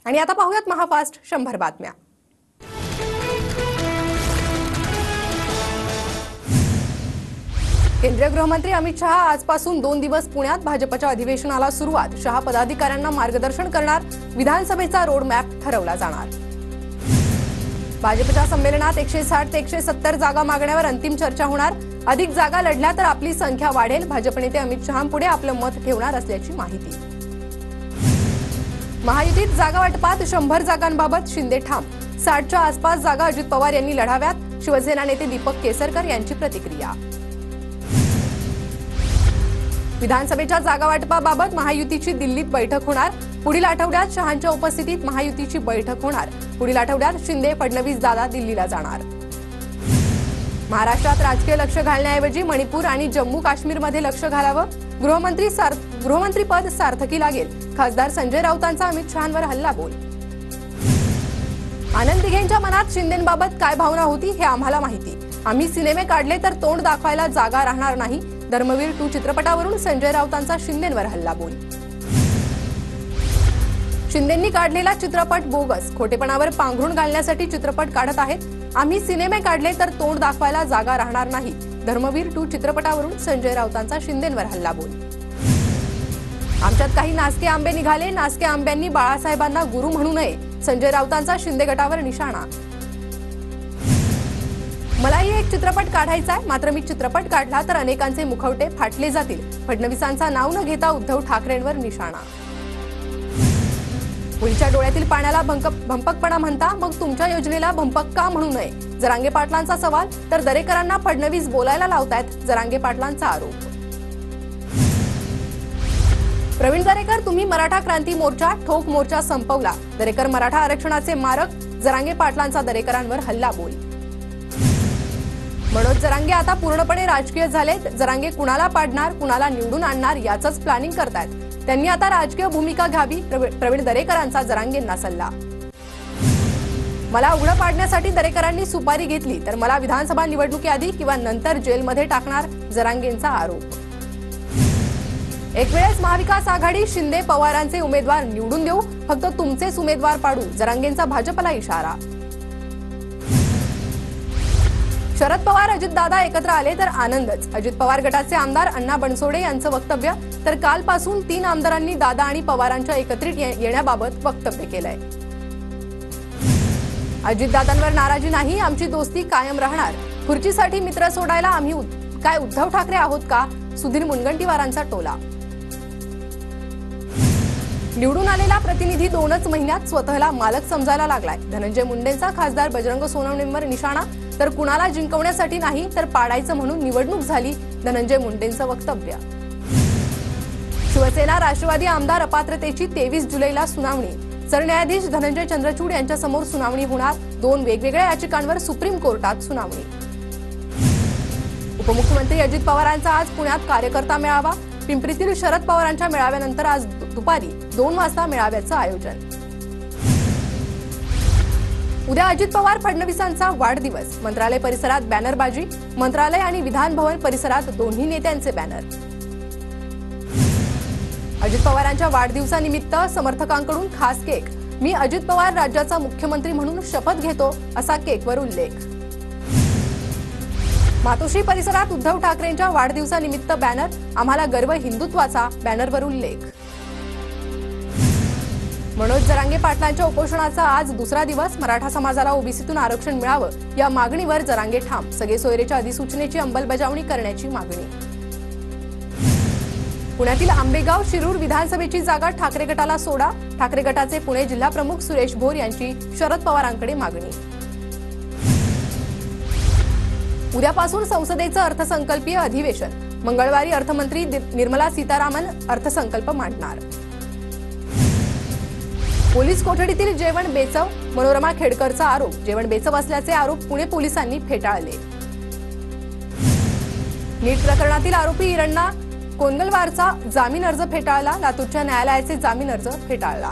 आणि आता पाहूयात महाफास्ट 100 बातम्या। केंद्रीय गृहमंत्री अमित शहा आजपासून 2 दिवस पुण्यात भाजपच्या अधिवेशनाला सुरुवात। शहा पदाधिकाऱ्यांना मार्गदर्शन करणार। विधानसभेचा रोड मॅप ठरवला जाणार। भाजपच्या संमेलनात 160 ते 170 जागा मागण्यावर अंतिम चर्चा होणार। अधिक जागा लढल्या तर आपली संख्या वाढेल। भाजप नेते अमित शहांपुढे आपलं मत ठेवणार असल्याची माहिती। महायुतीत जागा वाटपात 100 जागांबाबत शिंदे ठाम। 60च्या आसपास जागा अजित पवार यांनी लढाव्यात। शिवसेना नेते दीपक केसरकर यांची प्रतिक्रिया। विधानसभेच्या जागा वाटपाबाबत महायुतीची दिल्लीत बैठक होणार। पुढील आठवड्यात शहांच्या उपस्थितीत महायुतीची बैठक होणार। पुढील आठवड्यात शिंदे फडणवीस दादा दिल्लीला जाणार। महाराष्ट्रात राजकीय लक्ष घालण्याऐवजी मणिपूर आणि जम्मू काश्मीरमध्ये लक्ष घालावं। गृहमंत्रीपद सार्थकी लागेल। खासदार संजय राऊतांचा अमित शहांवर हल्लाबोल। आनंद दिघेंच्या मनात शिंदेंबाबत काय भावना होती हे आम्हाला माहिती। आम्ही सिनेमे काढले तर तोंड दाखवायला जागा राहणार नाही। धर्मवीर 2 चित्रपटावरून संजय राऊतांचा शिंदेंवर हल्लाबोल। शिंदेंनी काढलेला चित्रपट बोगस, खोटेपणावर पांघरून घालण्यासाठी चित्रपट काढत आहेत। आम्ही सिनेमे काढले तर तोंड दाखवायला जागा राहणार नाही। धर्मवीर 2 चित्रपटावरून संजय राऊतांचा शिंदेंवर हल्लाबोल। आमच्यात काही नासके आंबे निघाले। नासके आंब्यांनी बाळासाहेबांना गुरु म्हणू नये। संजय राऊतांचा शिंदे गटावर निशाणा। मलाही एक चित्रपट काढायचा आहे, मात्र मी चित्रपट काढला तर अनेकांचे मुखवटे फाटले जातील। फडणवीसांचा नाव न घेता उद्धव ठाकरेंवर निशाणा। मुलीच्या डोळ्यातील पाण्याला भंपकपणा म्हणता, मग तुमच्या योजनेला भंपक का म्हणू नये? जरांगे पाटलांचा सवाल। तर दरेकरांना फडणवीस बोलायला लावतायत, जरांगे पाटलांचा आरोप। प्रवीण दरेकर, तुम्ही मराठा क्रांती मोर्चा ठोक मोर्चा संपवला। दरेकर मराठा आरक्षणाचे मारक। जरांगे पाटलांचा दरेकरांवर हल्लाबोल। मनोज जरांगे आता पूर्णपणे राजकीय झालेत। जरांगे कुणाला पाडणार, कुणाला निवडून आणणार याचंच प्लॅनिंग करतायत। त्यांनी आता राजकीय भूमिका घ्यावी। प्रवीण दरेकरांचा जरांगेंना सल्ला। मला उघडं पाडण्यासाठी दरेकरांनी सुपारी घेतली तर मला विधानसभा निवडणुकीआधी किंवा नंतर जेलमध्ये टाकणार। जरांगेंचा आरोप। एक वेळेस महाविकास आघाडी शिंदे पवारांचे उमेदवार निवडून देऊ, फक्त तुमचेच उमेदवार पाडू। जरांगेंचा भाजपला इशारा। शरद पवार अजितदादा एकत्र आले तर आनंदच। अजित पवार गटाचे आमदार अण्णा बनसोडे यांचं वक्तव्य। तर कालपासून 3 आमदारांनी दादा आणि पवारांच्या एकत्रित येण्याबाबत वक्तव्य केलंय। अजितदादांवर नाराजी नाही, आमची दोस्ती कायम राहणार। खुर्चीसाठी मित्र सोडायला आम्ही काय उद्धव ठाकरे आहोत का? सुधीर मुनगंटीवारांचा टोला। निवडून आलेला प्रतिनिधी 2च महिन्यात स्वतःला मालक समजायला लागलाय। धनंजय मुंडेंचा खासदार बजरंग सोनवणेंवर निशाणा। तर कुणाला जिंकवण्यासाठी नाही तर पाडायचं म्हणून निवडणूक झाली। धनंजय मुंडेंचं वक्तव्य। शिवसेना राष्ट्रवादी आमदार अपात्रतेची 23 जुलैला सुनावणी। सरन्यायाधीश धनंजय चंद्रचूड यांच्यासमोर सुनावणी होणार। 2 वेगवेगळ्या याचिकांवर सुप्रीम कोर्टात सुनावणी। उपमुख्यमंत्री अजित पवारांचा आज पुण्यात कार्यकर्ता मेळावा। पिंपरीतील शरद पवारांच्या मेळाव्यानंतर आज दुपारी 2 वाजता मेळाव्याचं आयोजन। उद्या अजित पवार फडणवीसांचा वाढदिवस। मंत्रालय परिसरात बॅनरबाजी। मंत्रालय आणि विधान भवन परिसरात दोन्ही नेत्यांचे बॅनर। अजित पवारांच्या वाढदिवसानिमित्त समर्थकांकडून खास केक। मी अजित पवार राज्याचा मुख्यमंत्री म्हणून शपथ घेतो, असा केकवर उल्लेख। मातोश्री परिसरात उद्धव ठाकरेंच्या वाढदिवसानिमित्त बॅनर। आम्हाला गर्व हिंदुत्वाचा, बॅनरवर उल्लेख। मनोज जरांगे पाटलांच्या उपोषणाचा आज दुसरा दिवस। मराठा समाजाला ओबीसीतून आरक्षण मिळावं या मागणीवर जरांगे ठाम। सगळे सोयरेच्या अधिसूचनेची अंमलबजावणी करण्याची मागणी। पुण्यातील आंबेगाव शिरूर विधानसभेची जागा ठाकरे गटाला सोडा। ठाकरे गटाचे पुणे जिल्हा प्रमुख सुरेश भोर यांची शरद पवारांकडे मागणी। उद्यापासून संसदेचं अर्थसंकल्पीय अधिवेशन। मंगळवारी अर्थमंत्री निर्मला सीतारामन अर्थसंकल्प मांडणार। पोलीस कोठडीतील जेवण बेचव। मनोरमा खेडकरचा आरोप। जेवण बेचव असल्याचे आरोप पुणे पोलिसांनी फेटाळले। नीट प्रकरणातील आरोपी इरण्णा कोंडलवारचा जामीन अर्ज फेटाळला। लातूरच्या न्यायालयाचे जामीन अर्ज फेटाळला।